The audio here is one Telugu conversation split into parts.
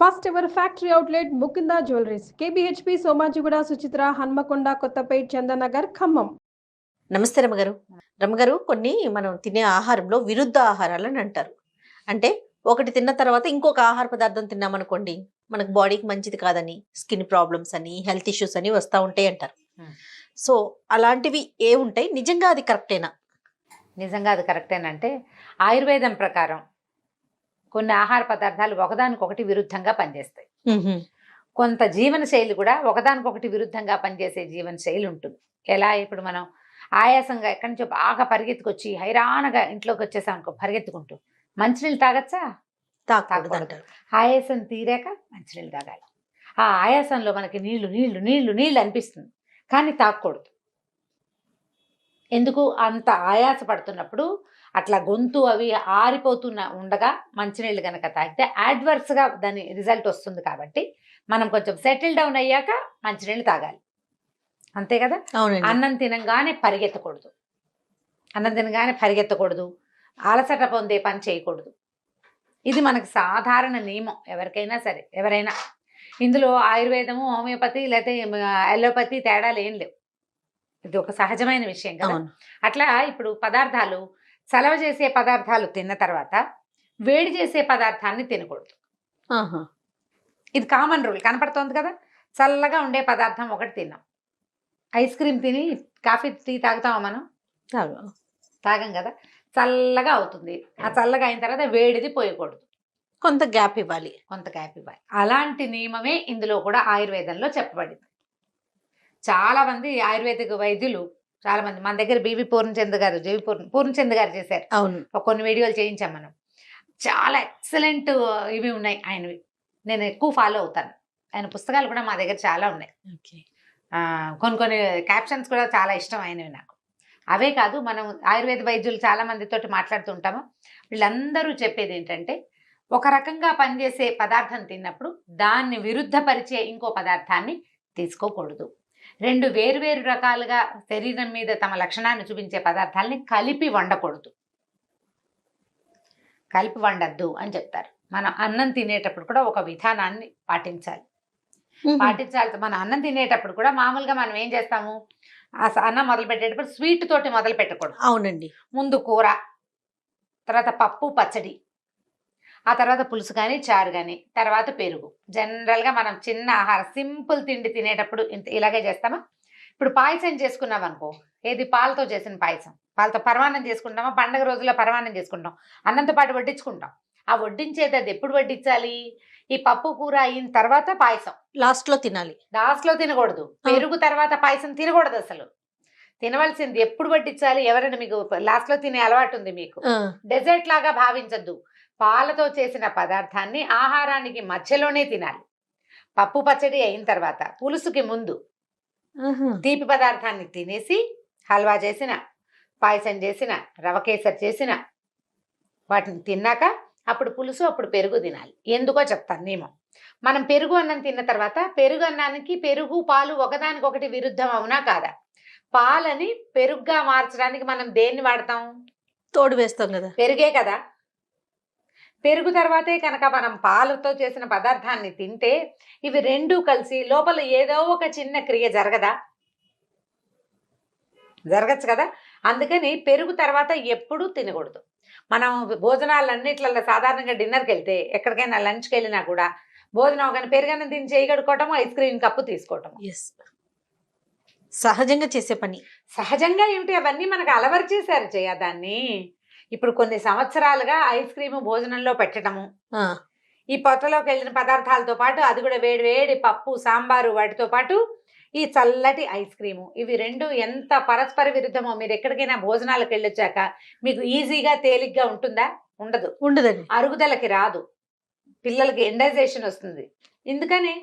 First ever factory outlet Mukunda jewelleries KBHP Somajiguda Suchitra Hanamkonda Kothapet Chandanagar Khammam. నమస్తే రమగారు. రమగారు, కొన్ని మనం తినే ఆహారంలో విరుద్ధ ఆహారాలు అని అంటారు. అంటే ఒకటి తిన్న తర్వాత ఇంకొక ఆహార పదార్థం తిన్నామనుకోండి, మనకు బాడీకి మంచిది కాదని, స్కిన్ ప్రాబ్లమ్స్ అని, హెల్త్ ఇష్యూస్ అని వస్తూ ఉంటాయి అంటారు. సో అలాంటివి ఏ ఉంటాయి? నిజంగా అది కరెక్టేనా? నిజంగా అది కరెక్టేనంటే ఆయుర్వేదం ప్రకారం కొన్ని ఆహార పదార్థాలు ఒకదానికొకటి విరుద్ధంగా పనిచేస్తాయి. కొంత జీవన శైలి కూడా ఒకదానికొకటి విరుద్ధంగా పనిచేసే జీవన శైలి ఉంటుంది. ఎలా ఇప్పుడు మనం ఆయాసంగా ఎక్కడి నుంచో బాగా పరిగెత్తుకొచ్చి హైరాణగా ఇంట్లోకి వచ్చేసాం అనుకో, పరిగెత్తుకుంటూ మంచినీళ్ళు తాగచ్చా? తాగకూడదు అంటారు. ఆయాసం తీరాక మంచినీళ్ళు తాగాలి. ఆ ఆయాసంలో మనకి నీళ్లు నీళ్లు నీళ్లు నీళ్లు అనిపిస్తుంది, కానీ తాగకూడదు. ఎందుకు? అంత ఆయాస పడుతున్నప్పుడు అట్లా గొంతు అవి ఆరిపోతున్న ఉండగా మంచినీళ్ళు కనుక తాగితే యాడ్వర్స్గా దాని రిజల్ట్ వస్తుంది. కాబట్టి మనం కొంచెం సెటిల్ డౌన్ అయ్యాక మంచినీళ్ళు తాగాలి, అంతే కదా. అన్నం తినంగానే పరిగెత్తకూడదు, అన్నం తినగానే పరిగెత్తకూడదు, అలసట పొందే పని చేయకూడదు. ఇది మనకు సాధారణ నియమం, ఎవరికైనా సరే. ఎవరైనా ఇందులో ఆయుర్వేదము, హోమియోపతి లేకపోతే అలోపతి తేడాలు ఏం లేవు. ఇది ఒక సహజమైన విషయం కదా. అట్లా ఇప్పుడు పదార్థాలు, చలవ చేసే పదార్థాలు తిన్న తర్వాత వేడి చేసే పదార్థాన్ని తినకూడదు. ఇది కామన్ రూల్ కనపడుతోంది కదా. చల్లగా ఉండే పదార్థం ఒకటి తిన్నాం, ఐస్ క్రీమ్ తిని కాఫీ టీ తాగుతామా మనం? తాగం కదా. చల్లగా అవుతుంది, ఆ చల్లగా అయిన తర్వాత వేడిది పోయకూడదు, కొంత గ్యాప్ ఇవ్వాలి. అలాంటి నియమమే ఇందులో కూడా ఆయుర్వేదంలో చెప్పబడింది. చాలా మంది ఆయుర్వేదిక వైద్యులు, చాలా మంది మన దగ్గర బివి పూర్ణచంద్ గారు, పూర్ణచంద్ గారు చేశారు. అవును, కొన్ని వీడియోలు చేయించాం మనం. చాలా ఎక్సలెంట్ ఇవి ఉన్నాయి ఆయనవి. నేను ఎక్కువ ఫాలో అవుతాను. ఆయన పుస్తకాలు కూడా మా దగ్గర చాలా ఉన్నాయి. కొన్ని క్యాప్షన్స్ కూడా చాలా ఇష్టం ఆయనవి నాకు. అవే కాదు, మనం ఆయుర్వేద వైద్యులు చాలా మందితోటి మాట్లాడుతుంటాము. వీళ్ళందరూ చెప్పేది ఏంటంటే, ఒక రకంగా పనిచేసే పదార్థం తిన్నప్పుడు దాన్ని విరుద్ధపరిచే ఇంకో పదార్థాన్ని తీసుకోకూడదు. రెండు వేరువేరు రకాలుగా శరీరం మీద తమ లక్షణాన్ని చూపించే పదార్థాలని కలిపి వండకూడదు, కలిపి వండద్దు అని చెప్తారు. మనం అన్నం తినేటప్పుడు కూడా ఒక విధానాన్ని పాటించాలి. మన అన్నం తినేటప్పుడు కూడా మామూలుగా మనం ఏం చేస్తాము, అన్నం మొదలు పెట్టేటప్పుడు స్వీట్ తోటి మొదలు పెట్టకూడదు. అవునండి. ముందు కూర, తర్వాత పప్పు పచ్చడి, ఆ తర్వాత పులుసు కానీ చారు కానీ, తర్వాత పెరుగు. జనరల్గా మనం చిన్న ఆహారం సింపుల్ తిండి తినేటప్పుడు ఇలాగే చేస్తామా? ఇప్పుడు పాయసం చేసుకున్నాం అనుకో, ఏది పాలతో చేసిన పాయసం, పాలతో పరమాన్నం చేసుకుంటామా? పండగ రోజుల్లో పరమాన్నం చేసుకుంటాం, అన్నంతో పాటు వడ్డించుకుంటాం. ఆ వడ్డించేది అది ఎప్పుడు వడ్డించాలి? ఈ పప్పు కూర అయిన తర్వాత పాయసం లాస్ట్లో తినాలి. లాస్ట్లో తినకూడదు. పెరుగు తర్వాత పాయసం తినకూడదు. అసలు తినవలసింది ఎప్పుడు వడ్డించాలి? ఎవరైనా మీకు లాస్ట్లో తినే అలవాటు ఉంది మీకు, డెజర్ట్ లాగా భావించద్దు. పాలతో చేసిన పదార్థాన్ని ఆహారానికి మధ్యలోనే తినాలి. పప్పు పచ్చడి అయిన తర్వాత, పులుసుకి ముందు తీపి పదార్థాన్ని తినేసి, హల్వా చేసిన, పాయసం చేసిన, రవ కేసరి చేసిన వాటిని తిన్నాక అప్పుడు పులుసు, అప్పుడు పెరుగు తినాలి. ఎందుకో చెప్తాను నియమం. మనం పెరుగు అన్నం తిన్న తర్వాత, పెరుగు అన్నానికి పెరుగు పాలు ఒకదానికొకటి విరుద్ధం అవునా కాదా? పాలని పెరుగుగా మార్చడానికి మనం దేన్ని వాడతాం? తోడు వేస్తాం కదా, పెరుగే కదా. పెరుగు తర్వాతే కనుక మనం పాలతో చేసిన పదార్థాన్ని తింటే, ఇవి రెండూ కలిసి లోపల ఏదో ఒక చిన్న క్రియ జరగదా? జరగచ్చు కదా. అందుకని పెరుగు తర్వాత ఎప్పుడూ తినకూడదు. మనం భోజనాలన్నిట్లలో సాధారణంగా డిన్నర్కి వెళ్తే, ఎక్కడికైనా లంచ్కి వెళ్ళినా కూడా భోజనం కానీ పెరుగన్నం తిని చేయగడుకోవటము, ఐస్ క్రీమ్ కప్పు తీసుకోవటము సహజంగా చేసే పని. సహజంగా ఏమిటి, అవన్నీ మనకు అలవరిచేశారు దాన్ని. ఇప్పుడు కొన్ని సంవత్సరాలుగా ఐస్ క్రీము భోజనంలో పెట్టడము, ఈ పొట్టలోకి వెళ్ళిన పదార్థాలతో పాటు అది కూడా వేడి వేడి పప్పు సాంబారు వాటితో పాటు ఈ చల్లటి ఐస్ క్రీము, ఇవి రెండు ఎంత పరస్పర విరుద్ధమో. మీరు ఎక్కడికైనా భోజనాలకు వెళ్ళొచ్చాక మీకు ఈజీగా తేలిగ్గా ఉంటుందా? ఉండదండి. అరుగుదలకి రాదు, పిల్లలకి ఇండైజేషన్ వస్తుంది. ఎందుకని?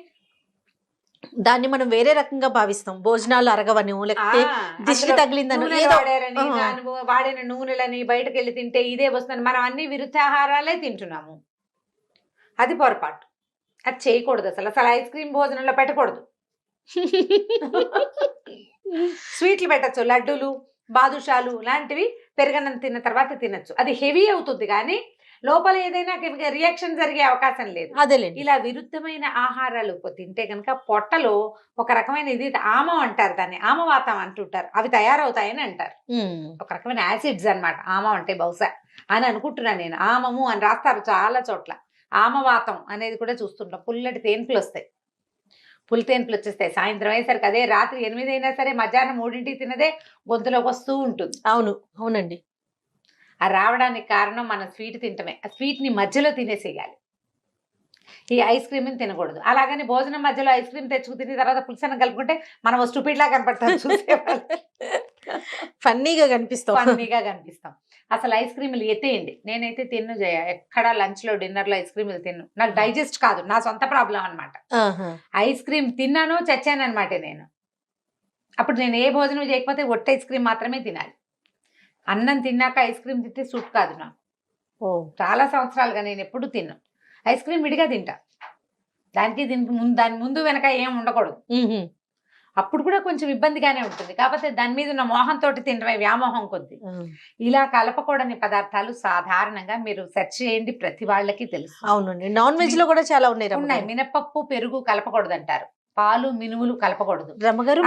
దాన్ని మనం వేరే రకంగా భావిస్తాం. భోజనాలు అరగవని, లేకపోతే దిష్టి తగిలిందని, వాడిన నూనెలని బయటకు వెళ్ళి తింటే ఇదే వస్తుంది. మనం అన్ని విరుద్ధాహారాలే తింటున్నాము. అది పొరపాటు, అది చేయకూడదు. అసలు ఐస్ క్రీమ్ భోజనంలో పెట్టకూడదు. స్వీట్లు పెట్టచ్చు, లడ్డూలు, బాదుషాలు లాంటివి పెరుగన్నం తిన్న తర్వాత తినచ్చు. అది హెవీ అవుతుంది, కానీ లోపల ఏదైనా రియాక్షన్ జరిగే అవకాశం లేదు. అదేలేండి. ఇలా విరుద్ధమైన ఆహారాలు తింటే కనుక పొట్టలో ఒక రకమైన ఇది ఆమం అంటారు, దాన్ని ఆమవాతం అంటుంటారు, అవి తయారవుతాయని అంటారు. ఒక రకమైన యాసిడ్స్ అన్నమాట ఆమం అంటే, బహుశా అని అనుకుంటున్నాను నేను. ఆమము అని రాస్తారు చాలా చోట్ల. ఆమవాతం అనేది కూడా చూస్తుంటాం. పుల్లటి తేన్పులు వస్తాయి, పులి తేన్పులు వచ్చేస్తాయి. సాయంత్రం అయ్యేసరికి అదే రాత్రి 8 అయినా సరే మధ్యాహ్నం 3ంటికి తినదే గొంతులోకి వస్తూ ఉంటుంది. అవును, అవునండి. ఆ రావడానికి కారణం మనం స్వీట్ తింటమే. ఆ స్వీట్ ని మధ్యలో తినేసేయాలి. ఈ ఐస్ క్రీమ్ తినకూడదు. అలాగని భోజనం మధ్యలో ఐస్ క్రీమ్ తెచ్చుకు తిని తర్వాత పులుసన్నం కలుపుకుంటే మనం స్టూపిడ్ లా కనపడతాం చూసేవాళ్ళు. ఫన్నీగా కనిపిస్తాం. ఫన్నీగా కనిపిస్తాం. అసలు ఐస్ క్రీములు ఎత్తేయండి. నేనైతే తిన్ను జయ, ఎక్కడ లంచ్ లో డిన్నర్ లో ఐస్ క్రీములు తిన్ను. నాకు డైజెస్ట్ కాదు, నా సొంత ప్రాబ్లం అనమాట. ఐస్ క్రీమ్ తిన్నాను చచ్చాను అనమాట నేను. అప్పుడు నేను ఏ భోజనం చేయకపోతే ఒట్టి ఐస్ క్రీమ్ మాత్రమే తినాలి. అన్నం తిన్నాక ఐస్ క్రీమ్ తింటే సూట్ కాదు నాకు. చాలా సంవత్సరాలుగా నేను ఎప్పుడు తిన్నా. ఐస్ క్రీమ్ విడిగా తింటా, దాని ముందు వెనక ఏం ఉండకూడదు. అప్పుడు కూడా కొంచెం ఇబ్బందిగానే ఉంటుంది, కాకపోతే దాని మీద ఉన్న మోహంతో తినడమే, వ్యామోహం కొద్ది. ఇలా కలపకూడని పదార్థాలు సాధారణంగా మీరు సెర్చ్ చేయండి, ప్రతి వాళ్ళకి తెలుసు. అవునండి, నాన్ వెజ్ లో కూడా చాలా ఉన్నాయి. మినపప్పు పెరుగు కలపకూడదు అంటారు, పాలు మినుములు కలపకూడదు. రమ్మగారు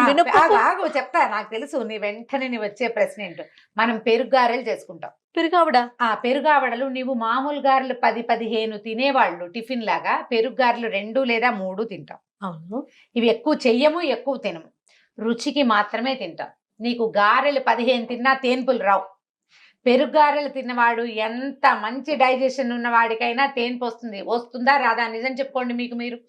ఆగు చెప్తా, నాకు తెలుసు నీ వెంటనే నీ వచ్చే ప్రశ్న ఏంటో. మనం పెరుగు గారెలు చేసుకుంటాం. పెరుగావడ పెరుగావడలు నీవు మామూలు గారెలు 10-15 తినేవాళ్ళు టిఫిన్ లాగా పెరుగు గారెలు 2 లేదా 3 తింటాం. అవును, ఇవి ఎక్కువ చెయ్యము, ఎక్కువ తినము, రుచికి మాత్రమే తింటాం. నీకు గారెలు 15 తిన్నా తేన్పులు రావు. పెరుగు గారెలు తిన్నవాడు ఎంత మంచి డైజెషన్ ఉన్నవాడికైనా తేన్పు వస్తుందా రాదా? నిజం చెప్పుకోండి మీకు మీరు.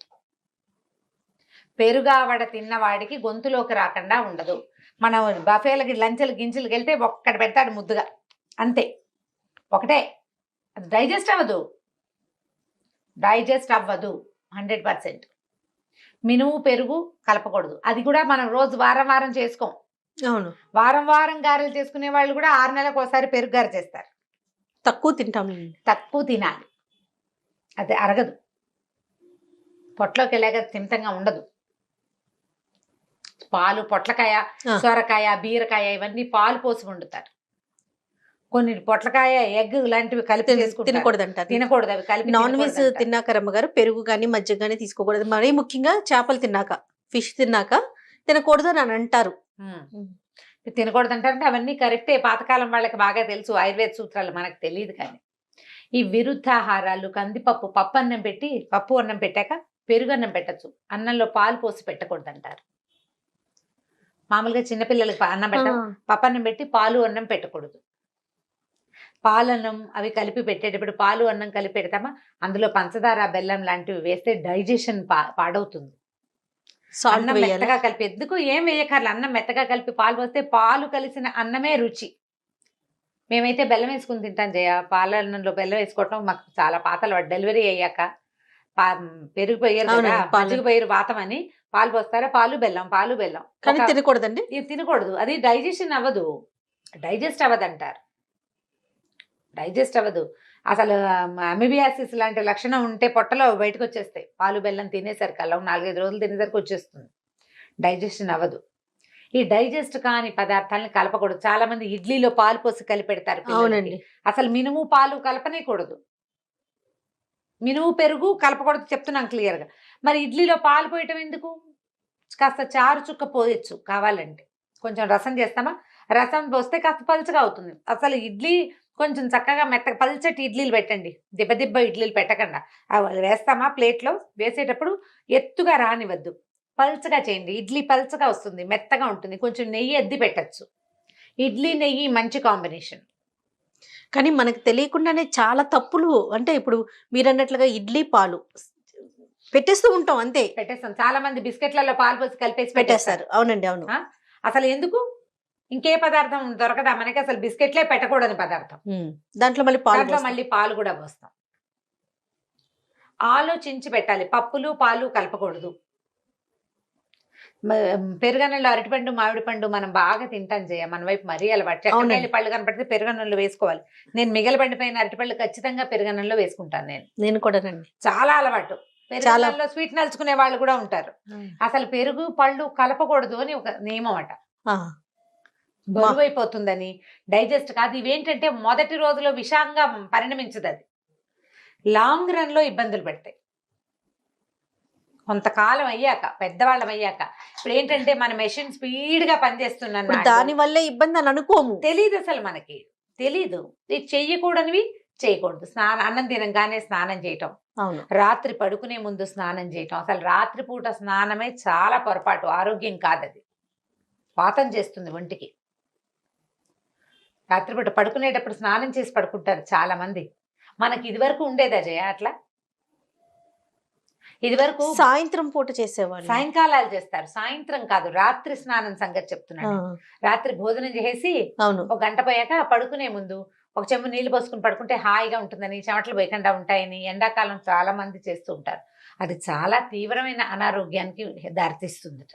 పెరుగావడ తిన్నవాడికి గొంతులోకి రాకుండా ఉండదు. మనం బఫేలకి లంచెలు గింజలకు వెళ్తే ఒక్కటి పెడతాడు ముద్దుగా, అంతే, ఒకటే. అది డైజెస్ట్ అవ్వదు 100%. మినుము పెరుగు కలపకూడదు. అది కూడా మనం రోజు వారం వారం చేసుకోం. అవును, వారం వారం గారెలు చేసుకునే వాళ్ళు కూడా 6 నెలలకు ఒకసారి పెరుగు గారె చేస్తారు. తక్కువ తింటాం, తక్కువ తినాలి, అది అరగదు, పొట్లోకి వెళ్ళాక తింతంగా ఉండదు. పాలు, పొట్లకాయ, సొరకాయ, బీరకాయ ఇవన్నీ పాలు పోసి వండుతారు. కొన్ని పొట్లకాయ, ఎగ్ లాంటివి కలిపి తినకూడదు అంటారు. తినకూడదు, అవి కలిపి. నాన్ వెజ్ తిన్నాక రమ్మగారు పెరుగు కానీ మజ్జిగ కానీ తీసుకోకూడదు. మరీ ముఖ్యంగా చేపలు తిన్నాక, ఫిష్ తిన్నాక తినకూడదు అని అంటారు. తినకూడదు అంటారంటే అవన్నీ కరెక్టే, పాతకాలం వాళ్ళకి బాగా తెలుసు, ఆయుర్వేద సూత్రాలు మనకు తెలియదు. కానీ ఈ విరుద్ధాహారాలు, కందిపప్పు, పప్పు అన్నం పెట్టాక పెరుగు అన్నం పెట్టచ్చు, అన్నంలో పాలు పోసి పెట్టకూడదు అంటారు. మామూలుగా చిన్నపిల్లలకి అన్నం పెట్టాం, పప్పు అన్నం పెట్టి పాలు అన్నం పెట్టకూడదు. పాలన్నం అవి కలిపి పెట్టేటప్పుడు పాలు అన్నం కలిపి పెడతామా, అందులో పంచదార, బెల్లం లాంటివి వేస్తే డైజెషన్ పాడవుతుంది. అన్నం మెత్తగా కలిపి, ఎందుకు ఏం వేయకర్ల, అన్నం మెత్తగా కలిపి పాలు పోస్తే పాలు కలిసిన అన్నమే రుచి. మేమైతే బెల్లం వేసుకుని తింటాం జయ. పాలన్నంలో బెల్లం వేసుకోవటం మాకు చాలా పాతలు. డెలివరీ అయ్యాక పెరుగు పోయారు కదా, మజ్జిగ పోయారు వాతం అని, పాలు పోస్తారా, పాలు బెల్లం కానీ తినకూడదండి. తినకూడదు, అది డైజెషన్ అవ్వదు, డైజెస్ట్ అవ్వదంటారు. డైజెస్ట్ అవ్వదు అసలు. అమిబియాసిస్ లాంటి లక్షణం ఉంటే పొట్టలో బయటకు వచ్చేస్తాయి. పాలు బెల్లం తినేసరికి అలా 4-5 రోజులు తినేసరికి వచ్చేస్తుంది, డైజెషన్ అవ్వదు. ఈ డైజెస్ట్ కాని పదార్థాలను కలపకూడదు. చాలా మంది ఇడ్లీలో పాలు పోసి కలిపి పెడతారు. అవునండి, అసలు మినుము పాలు కలపనేకూడదు, మినుము పెరుగు కలపకూడదు చెప్తున్నాం క్లియర్గా. మరి ఇడ్లీలో పాలు పోయటం ఎందుకు? కాస్త చారు చుక్క పోయొచ్చు కావాలంటే. కొంచెం రసం చేస్తామా, రసం పోస్తే కాస్త పలుచగా అవుతుంది. అసలు ఇడ్లీ కొంచెం చక్కగా మెత్తగా పల్చటి ఇడ్లీలు పెట్టండి, దిబ్బ ఇడ్లీలు పెట్టకుండా. వేస్తామా ప్లేట్లో, వేసేటప్పుడు ఎత్తుగా రానివద్దు, పల్చగా చేయండి. ఇడ్లీ పల్చగా వస్తుంది, మెత్తగా ఉంటుంది. కొంచెం నెయ్యి అద్ది పెట్టచ్చు. ఇడ్లీ నెయ్యి మంచి కాంబినేషన్. కానీ మనకు తెలియకుండానే చాలా తప్పులు. అంటే ఇప్పుడు మీరు అన్నట్లుగా ఇడ్లీ పాలు పెట్టేస్తూ ఉంటాం, అంతే పెట్టేస్తాం. చాలా మంది బిస్కెట్లలో పాలు పోసి కలిపేసి పెట్టేస్తారు. అవునండి, అవును. అసలు ఎందుకు? ఇంకే పదార్థం దొరకదా మనకి? అసలు బిస్కెట్లే పెట్టకూడని పదార్థం, దాంట్లో మళ్ళీ పాలు కూడా పోస్తాం. ఆలోచించి పెట్టాలి. పప్పులు పాలు కలపకూడదు. పెరుగన్నంలో అరటిపండు, మామిడి పండు మనం బాగా తింటాం చేయ, మన వైపు మరీ అలవాటు. చెక్కకాయలు పళ్ళు కనపడితే పెరుగన్నంలో వేసుకోవాలి. నేను మిగలబండిపోయిన అరటిపళ్ళు ఖచ్చితంగా పెరుగన్నంలో వేసుకుంటాను. నేను కూడా చాలా అలవాటు. పెరుగన్నంలో స్వీట్ నలుచుకునే వాళ్ళు కూడా ఉంటారు. అసలు పెరుగు పళ్ళు కలపకూడదు అని ఒక నియమం అట. బరువు అయిపోతుందని, డైజెస్ట్ కాదు. ఇవేంటంటే మొదటి రోజులో విషంగా పరిణమించదు, అది లాంగ్ రన్ లో ఇబ్బందులు పెడతాయి. కొంతకాలం అయ్యాక, పెద్దవాళ్ళం అయ్యాక, ఇప్పుడు ఏంటంటే మన మెషిన్ స్పీడ్ గా పనిచేస్తున్నాను, దాని వల్లే ఇబ్బంది అని అనుకోము. తెలీదు, అసలు మనకి తెలీదు. ఇది చెయ్యకూడనివి చేయకూడదు. అన్నం తినంగానే స్నానం చేయటం, అవును, రాత్రి పడుకునే ముందు స్నానం చేయటం. అసలు రాత్రిపూట స్నానమే చాలా పొరపాటు, ఆరోగ్యం కాదది, వాతం చేస్తుంది ఒంటికి. రాత్రిపూట పడుకునేటప్పుడు స్నానం చేసి పడుకుంటారు చాలా మంది. మనకి ఇదివరకు ఉండేదా జయ అట్లా? ఇదివరకు సాయంత్రం పూట చేసేవాళ్ళు, సాయంకాలాలు చేస్తారు, సాయంత్రం కాదు, రాత్రి స్నానం సంగతి చెప్తున్నాను. రాత్రి భోజనం చేసి అవును, ఒక గంట పోయాక పడుకునే ముందు ఒక చెంబు నీళ్లు పోసుకుని పడుకుంటే హాయిగా ఉంటుందని, చెమటలు పోయకుండా ఉంటాయని ఎండాకాలం చాలా మంది చేస్తూ ఉంటారు. అది చాలా తీవ్రమైన అనారోగ్యానికి దారితీస్తుంది.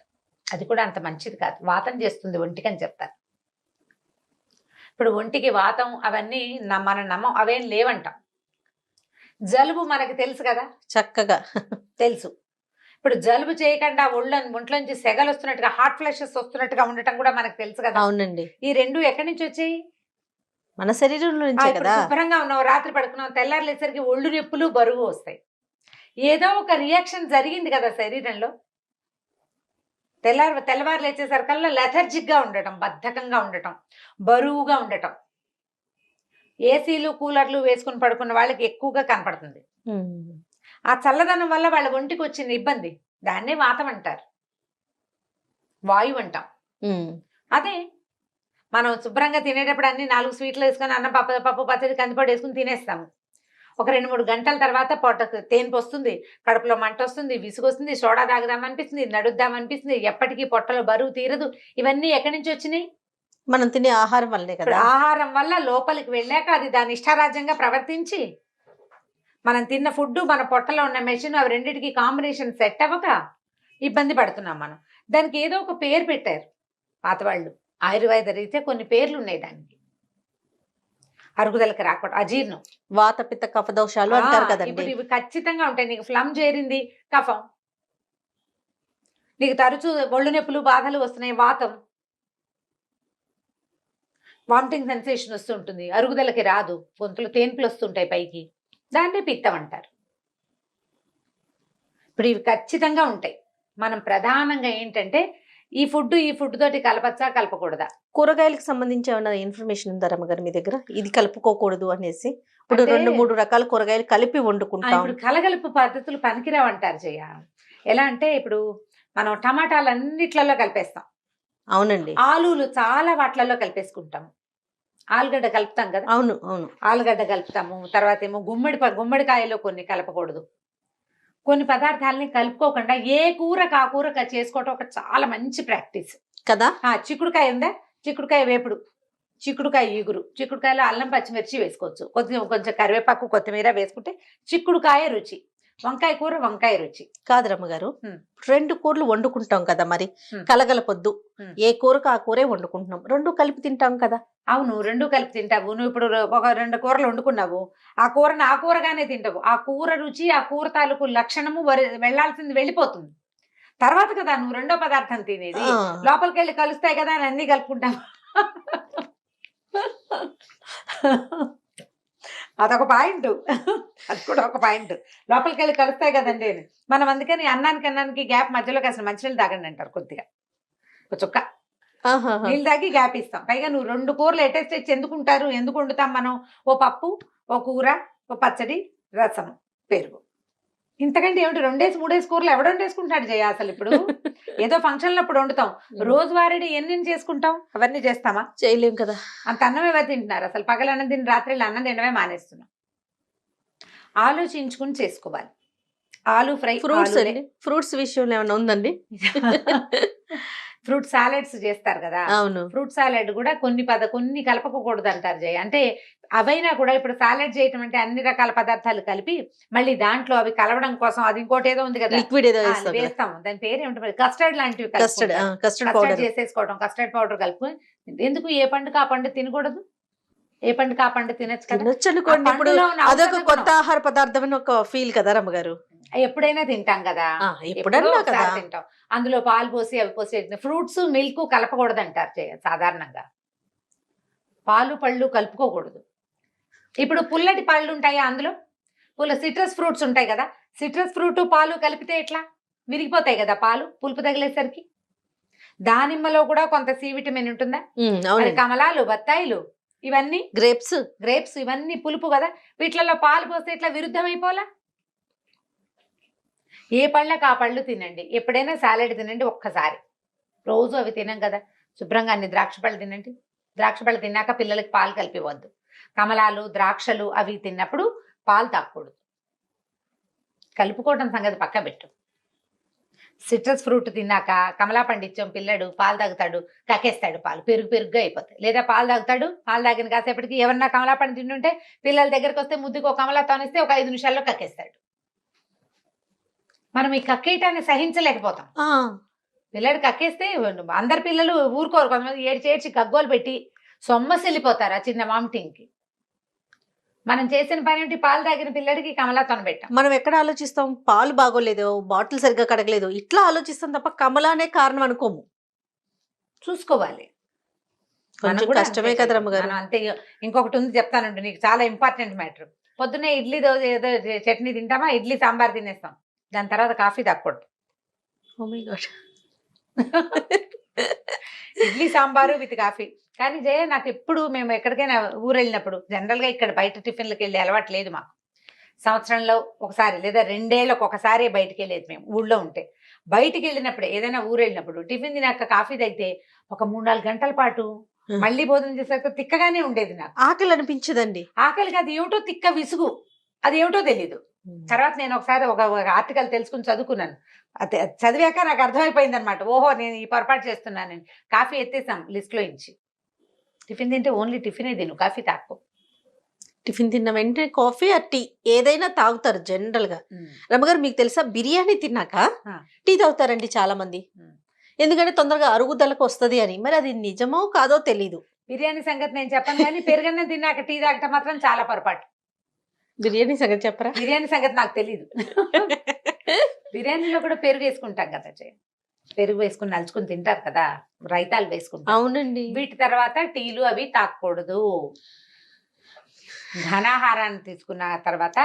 అది కూడా అంత మంచిది కాదు, వాతం చేస్తుంది ఒంటికి అని చెప్తారు. ఇప్పుడు ఒంటికి వాతం అవన్నీ మనం నమ్మం, అవేం లేవంటాం. జలుబు మనకు తెలుసు కదా, చక్కగా తెలుసు. ఇప్పుడు జలుబు చేయకుండా ఒంట్లోంచి సెగలు వస్తున్నట్టుగా, హార్ట్ ఫ్లషెస్ వస్తున్నట్టుగా ఉండటం కూడా మనకు తెలుసు కదా. అవునండి, ఈ రెండు ఎక్కడి నుంచి వచ్చాయి? మన శరీరంలో నుంచే కదా. శుభ్రంగా ఉన్నావు, రాత్రి పడుకున్నావు, తెల్లారులేసరికి ఒళ్ళు నొప్పులు, బరువు వస్తాయి. ఏదో ఒక రియాక్షన్ జరిగింది కదా శరీరంలో. తెల్లవారు లేచేసరికల్లా లెథర్జిక్ గా ఉండటం, బద్ధకంగా ఉండటం, బరువుగా ఉండటం. ఏసీలు కూలర్లు వేసుకుని పడుకున్న వాళ్ళకి ఎక్కువగా కనపడుతుంది. ఆ చల్లదనం వల్ల వాళ్ళ ఒంటికి వచ్చిన ఇబ్బంది, దాన్నే వాతం అంటారు, వాయువు అంటాం. అదే మనం శుభ్రంగా తినేటప్పుడు అన్ని 4 స్వీట్లు వేసుకొని, అన్నం పప్పు పచ్చడి కందిపొడి వేసుకుని తినేస్తాము. ఒక 2-3 గంటల తర్వాత పొట్టకు తేన్పు వస్తుంది, కడుపులో మంట వస్తుంది, విసుగు వస్తుంది, సోడా తాగుదామనిపిస్తుంది, నడుద్దామనిపిస్తుంది, ఎప్పటికీ పొట్టలో బరువు తీరదు. ఇవన్నీ ఎక్కడి నుంచి వచ్చినాయి? మనం తినే ఆహారం వల్లే కదా. ఆహారం వల్ల లోపలికి వెళ్ళాక అది దాని ఇష్టారాజ్యంగా ప్రవర్తించి, మనం తిన్న ఫుడ్, మన పొట్టలో ఉన్న మెషిన్, అవి రెండింటికి కాంబినేషన్ సెట్ అవ్వక ఇబ్బంది పడుతున్నాం మనం. దానికి ఏదో ఒక పేరు పెట్టారు పాతవాళ్ళు, ఆయుర్వేద రీత్యా కొన్ని పేర్లు ఉన్నాయి దానికి. అరుగుదలకి రాకూడదు, అజీర్ణం, వాత పిత్త కఫ దోషాలు అంటారు కదండి. ఇప్పుడు ఇవి ఖచ్చితంగా ఉంటాయి. నీకు ఫ్లమ్ చేరింది, కఫం. నీకు తరచూ ఒళ్ళు నొప్పులు, బాధలు వస్తున్నాయి, వాతం. వామిటింగ్ సెన్సేషన్ వస్తుంటుంది, అరుగుదలకి రాదు, గొంతులు తేన్పులు వస్తుంటాయి పైకి, దాన్ని పిత్తం అంటారు. ఇప్పుడు ఇవి ఖచ్చితంగా ఉంటాయి. మనం ప్రధానంగా ఏంటంటే ఈ ఫుడ్ తోటి కలపచ్చా కలపకూడదా? కూరగాయలకు సంబంధించి ఏమైనా ఇన్ఫర్మేషన్ ఉందా రమ్మగారు మీ దగ్గర? ఇది కలుపుకోకూడదు అనేసి. ఇప్పుడు 2-3 రకాల కూరగాయలు కలిపి వండుకుంటాం. ఇప్పుడు కలగలుపు పద్ధతులు పనికిరావు అంటారు జయ. ఎలా అంటే ఇప్పుడు మనం టమాటాలు అన్నిట్లలో కలిపేస్తాం. అవునండి. ఆలులు చాలా వాటిలలో కలిపేసుకుంటాము. ఆలుగడ్డ కలుపుతాం కదా. అవును అవును, ఆలుగడ్డ కలుపుతాము. తర్వాత ఏమో గుమ్మడికాయలో కొన్ని కలపకూడదు. కొన్ని పదార్థాలని కలుపుకోకుండా ఏ కూరకు ఆ కూర చేసుకోవటం ఒక చాలా మంచి ప్రాక్టీస్ కదా. చిక్కుడుకాయ ఉందా, చిక్కుడుకాయ వేపుడు, చిక్కుడుకాయ ఈగురు, చిక్కుడుకాయలో అల్లం పచ్చిమిర్చి వేసుకోవచ్చు, కొంచెం కరివేపాకు కొత్తిమీర వేసుకుంటే చిక్కుడుకాయ రుచి. వంకాయ కూర వంకాయ రుచి కాదు రమ్మగారు. 2 కూరలు వండుకుంటాం కదా, మరి కలగలపొద్దు. ఏ కూరకు ఆ కూరే వండుకుంటున్నాం, 2 కలిపి తింటాం కదా. అవును, 2 కలిపి తింటావు. నువ్వు ఇప్పుడు ఒక 2 కూరలు వండుకున్నావు, ఆ కూరను ఆ కూరగానే తింటావు. ఆ కూర రుచి, ఆ కూర తాలూకు లక్షణము వెళ్లాల్సింది వెళ్ళిపోతుంది. తర్వాత కదా నువ్వు రెండో పదార్థం తినేది. లోపలికి వెళ్ళి కలుస్తాయి కదా అని అన్ని కలుపుకుంటావు. అదొక పాయింట్, అది కూడా ఒక పాయింట్. లోపలికి వెళ్ళి కలుస్తాయి కదండి మనం. అందుకని అన్నానికి గ్యాప్ మధ్యలోకి అసలు మంచినీళ్ళు తాగండి అంటారు. కొద్దిగా ఒక చుక్క నీళ్ళు తాగి గ్యాప్ ఇస్తాం. పైగా నువ్వు 2 కూరలు ఎటెస్ట్ తెచ్చి ఎందుకు వండుతాం మనం? ఓ పప్పు, ఓ కూర, ఓ పచ్చడి, రసం, పెరుగు. ఇంతకంటే ఏమిటి? 2-3 కూరలు ఎవడు వండేసుకుంటాడు జయ? అసలు ఇప్పుడు ఏదో ఫంక్షన్లో అప్పుడు వండుతాం, రోజువారీ ఎన్ని చేసుకుంటాం? అవన్నీ చేస్తామా? చేయలేం కదా. అంత అన్నం ఎవరు తింటున్నారు? అసలు పగల అన్నం తిని రాత్రి అన్నం తినడమే మానేస్తున్నాం. ఆలోచించుకుని చేసుకోవాలి. ఆలు ఫ్రై, ఫ్రూట్స్ విషయంలో ఏమైనా ఉందండి? ఫ్రూట్ సాలెడ్స్ చేస్తారు కదా. అవును, ఫ్రూట్ సాలెడ్ కూడా కొన్ని కలపకూడదు అంటారు జయ. అంటే అవైనా కూడా ఇప్పుడు సాలెడ్ చేయటం అంటే అన్ని రకాల పదార్థాలు కలిపి మళ్ళీ దాంట్లో అవి కలవడం కోసం అది ఇంకోటి ఏదో ఉంది కదా, లిక్విడ్ ఏదో వేస్తాం. దాని పేరు ఏమిటి? కస్టర్డ్ లాంటివి, కస్టర్డ్ చేసేసుకోవడం. కస్టర్డ్ పౌడర్ కలుపుకొని ఎందుకు? ఏ పండుగ ఆ పండు తినకూడదు? ఏ పండుగ ఆ పండు తినొచ్చు అనుకోండి. ఇప్పుడు అదొక కొత్త ఆహార పదార్థం అని ఒక ఫీల్ కదా రమ్మగారు. ఎప్పుడైనా తింటాం కదా, ఎప్పుడైనా తింటాం. అందులో పాలు పోసి అవి పోసి ఫ్రూట్స్ మిల్క్ కలపకూడదు అంటారు సాధారణంగా. పాలు పళ్ళు కలుపుకోకూడదు. ఇప్పుడు పుల్లటి పళ్ళు ఉంటాయా అందులో? సిట్రస్ ఫ్రూట్స్ ఉంటాయి కదా, సిట్రస్ ఫ్రూట్ పాలు కలిపితే ఎట్లా విరిగిపోతాయి కదా పాలు పులుపు తగిలేసరికి. దానిమ్మలో కూడా కొంత సి విటమిన్ ఉంటుందా? మరి కమలాలు, బత్తాయిలు, ఇవన్నీ గ్రేప్స్ ఇవన్నీ పులుపు కదా, వీటిలలో పాలు పోస్తే ఇట్లా విరుద్ధమైపోలా. ఏ పళ్ళకి ఆ పళ్ళు తినండి, ఎప్పుడైనా సాలెడ్ తినండి ఒక్కసారి, రోజు అవి తినం కదా. శుభ్రంగా అన్ని ద్రాక్ష పళ్ళు తినండి, ద్రాక్ష పళ్ళు తిన్నాక పిల్లలకి పాలు కలిపివద్దు. కమలాలు, ద్రాక్షలు అవి తిన్నప్పుడు పాలు తాగకూడదు, కలుపుకోవడం సంగతి పక్క పెట్టు. సిట్రస్ ఫ్రూట్ తిన్నాక కమలా పండిచ్చం పిల్లడు పాలు తాగుతాడు, కక్కేస్తాడు, పాలు పెరుగుగా అయిపోతాయి. లేదా పాలు తాగుతాడు, పాలు తాగిన కాసేపటికి ఎవరన్నా కమలా పండు తింటుంటే పిల్లల దగ్గరికి వస్తే ముద్దుకు ఒక కమలా తోనిస్తే ఒక 5 నిమిషాల్లో కక్కేస్తాడు. మనం ఈ కక్కేయటాన్ని సహించలేకపోతాం. పిల్లడు కక్కేస్తే అందరు పిల్లలు ఊరుకోరు, కొంతమంది ఏడ్చి గగ్గోలు పెట్టి సొమ్మసిల్లిపోతారు ఆ చిన్న వామిటింగ్కి. మనం చేసిన పని ఏంటి, పాలు తాగిన పిల్లడికి కమలాతోన పెట్టాం. మనం ఎక్కడ ఆలోచిస్తాం, పాలు బాగోలేదు, బాటిల్ సరిగ్గా కడగలేదు, ఇట్లా ఆలోచిస్తాం తప్ప కమలానే కారణం అనుకోము. చూసుకోవాలి, కొంచెం కష్టమే కదా రమ్మగారు. అంతే. ఇంకొకటి ఉంది చెప్తానండి నీకు, చాలా ఇంపార్టెంట్ మ్యాటర్. పొద్దున్నే ఇడ్లీ దోశ ఏదో చట్నీ తింటామా, ఇడ్లీ సాంబార్ తినేస్తాం, దాని తర్వాత కాఫీ తాగకూడదు. Idli sambar with coffee. కానీ జయ నాకు ఎప్పుడు మేము ఎక్కడికైనా ఊరు వెళ్ళినప్పుడు జనరల్గా ఇక్కడ బయట టిఫిన్లకు వెళ్ళే అలవాటు లేదు మాకు. సంవత్సరంలో ఒకసారి లేదా 2 ఏళ్ళకు ఒకసారి బయటికి వెళ్ళేది మేము ఊళ్ళో ఉంటే. బయటికి వెళ్ళినప్పుడు ఏదైనా ఊరు వెళ్ళినప్పుడు టిఫిన్ తినాక కాఫీ తాగితే ఒక 3-4 గంటల పాటు మళ్ళీ భోజనం చేసాక తిక్కగానే ఉండేది. నాకు ఆకలి అనిపించదండి. ఆకలికి అది ఏమిటో తిక్క విసుగు, అది ఏమిటో తెలీదు. తర్వాత నేను ఒకసారి ఒక ఆర్టికల్ తెలుసుకుని చదువుకున్నాను. చదివాక నాకు అర్థమైపోయింది అనమాట, ఓహో నేను ఈ పొరపాటు చేస్తున్నాను. నేను కాఫీ ఎత్తేసాం లిస్ట్లో ఇచ్చి. టిఫిన్ తింటే ఓన్లీ టిఫినే తిను, కాఫీ తాకు. టిఫిన్ తిన్న వెంటనే కాఫీ టీ ఏదైనా తాగుతారు జనరల్ గా. రమ్మగారు మీకు తెలుసా, బిర్యానీ తిన్నాక టీ తాగుతారండి చాలా మంది, ఎందుకంటే తొందరగా అరుగుదలకు వస్తుంది అని. మరి అది నిజమో కాదో తెలీదు. బిర్యానీ సంగతి నేను చెప్పను, కానీ పెరుగన్నం తిన్నాక టీ తాగటం మాత్రం చాలా పొరపాటు. బిర్యానీ సంగతి చెప్పరా? బిర్యానీ సంగతి నాకు తెలీదు. బిర్యానీలో కూడా పెరుగు వేసుకుంటాం కదా, పెరుగు వేసుకుని నలుచుకుని తింటారు కదా, రైతాలు వేసుకుంటారు. అవునండి. వీటి తర్వాత టీలు అవి తాగకూడదు. ఘనాహారాన్ని తీసుకున్న తర్వాత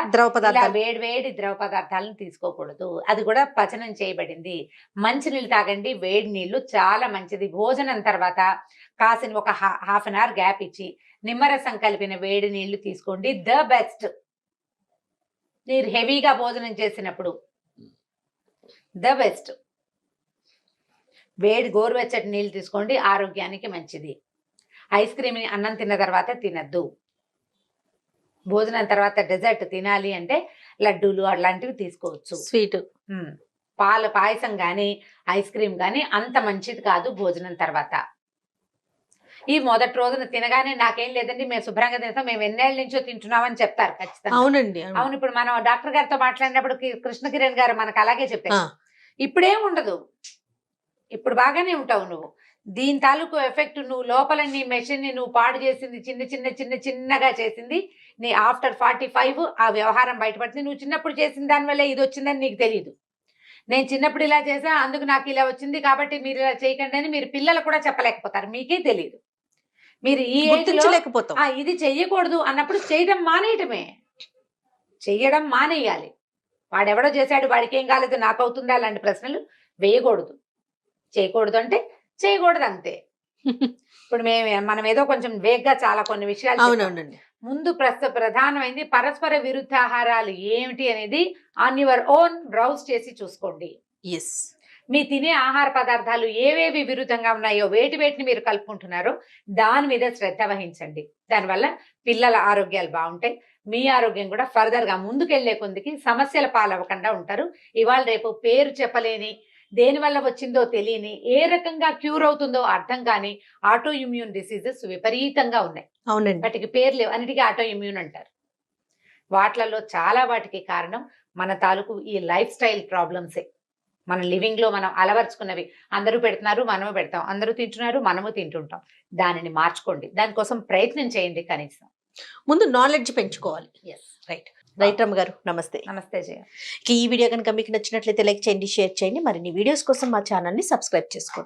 వేడి ద్రవ పదార్థాలను తీసుకోకూడదు. అది కూడా పచనం చేయబడింది. మంచి నీళ్ళు తాగండి, వేడి నీళ్లు చాలా మంచిది. భోజనం తర్వాత కాసిన ఒక హాఫ్ అన్ అవర్ గ్యాప్ ఇచ్చి నిమ్మరసం కలిపిన వేడి నీళ్లు తీసుకోండి, ద బెస్ట్. మీరు హెవీగా భోజనం చేసినప్పుడు ద బెస్ట్. వేడి గోరువెచ్చటి నీళ్ళు తీసుకోండి, ఆరోగ్యానికి మంచిది. ఐస్ క్రీమ్ అన్నం తిన్న తర్వాత తినద్దు. భోజనం తర్వాత డెజర్ట్ తినాలి అంటే లడ్డూలు అలాంటివి తీసుకోవచ్చు, స్వీట్. పాయసం కానీ ఐస్ క్రీమ్ కానీ అంత మంచిది కాదు భోజనం తర్వాత. ఈ మొదటి రోజున తినగానే నాకేం లేదండి మేము శుభ్రంగా తింటాం, మేము ఎన్నేళ్ళ నుంచో తింటున్నామని చెప్తారు ఖచ్చితంగా. అవునండి. అవును. ఇప్పుడు మనం డాక్టర్ గారితో మాట్లాడినప్పుడు కృష్ణ కిరణ్ గారు మనకు అలాగే చెప్పారు, ఇప్పుడేం ఉండదు, ఇప్పుడు బాగానే ఉంటావు నువ్వు. దీని తాలూకు ఎఫెక్ట్ నువ్వు లోపల నీ మెషిన్ ని నువ్వు పాడు చేసింది, చిన్నగా చేసింది నీ ఆఫ్టర్ 45 ఆ వ్యవహారం బయటపడుతుంది. నువ్వు చిన్నప్పుడు చేసిన దానివల్ల ఇది వచ్చిందని నీకు తెలియదు. నేను చిన్నప్పుడు ఇలా చేసా అందుకు నాకు ఇలా వచ్చింది కాబట్టి మీరు ఇలా చేయకండి అని మీరు పిల్లలు కూడా చెప్పలేకపోతారు, మీకే తెలియదు. మీరు ఈ గుర్తించలేకపోతాం. ఇది చెయ్యకూడదు అన్నప్పుడు చేయడం మానేయాలి. వాడెవడో చేశాడు వాడికి ఏం కాలేదు నాకు అవుతుందా అలాంటి ప్రశ్నలు వేయకూడదు. చేయకూడదు అంటే చేయకూడదు అంతే. ఇప్పుడు మనం ఏదో కొంచెం వేగ్గా చాలా కొన్ని విషయాలు. అవునవునండి. ముందు ప్రధానమైంది పరస్పర విరుద్ధ ఆహారాలు ఏమిటి అనేది ఆన్ యువర్ ఓన్ బ్రౌజ్ చేసి చూసుకోండి. మీ తినే ఆహార పదార్థాలు ఏవేవి విరుద్ధంగా ఉన్నాయో వేటిని మీరు కలుపుకుంటున్నారో దాని మీద శ్రద్ధ వహించండి. దానివల్ల పిల్లల ఆరోగ్యాలు బాగుంటాయి, మీ ఆరోగ్యం కూడా ఫర్దర్ గా ముందుకెళ్లే కొందికి సమస్యల పాలవ్వకుండా ఉంటారు. ఇవాళ రేపు పేరు చెప్పలేని, దేని వల్ల వచ్చిందో తెలియని, ఏ రకంగా క్యూర్ అవుతుందో అర్థం కాని ఆటో ఇమ్యూన్ డిసీజెస్ విపరీతంగా ఉన్నాయి. అవునండి. వాటికి పేర్లు లేవు, అన్నిటికీ ఆటో ఇమ్యూన్ అంటారు. వాటిలలో చాలా వాటికి కారణం మన తాలూకు ఈ లైఫ్ స్టైల్ ప్రాబ్లమ్సే. మన లివింగ్ లో మనం అలవర్చుకున్నవి. అందరూ పెడుతున్నారు మనము పెడతాం, అందరూ తింటున్నారు మనము తింటుంటాం. దానిని మార్చుకోండి, దానికోసం ప్రయత్నం చేయండి కనీసం. ముందు నాలెడ్జ్ పెంచుకోవాలి. రైట్ రమ్మ గారు, నమస్తే. నమస్తే జయ. ఈ వీడియో కనుక మీకు నచ్చినట్లయితే లైక్ చేయండి, షేర్ చేయండి. మరిన్ని వీడియోస్ కోసం మా ఛానల్ని సబ్స్క్రైబ్ చేసుకోండి.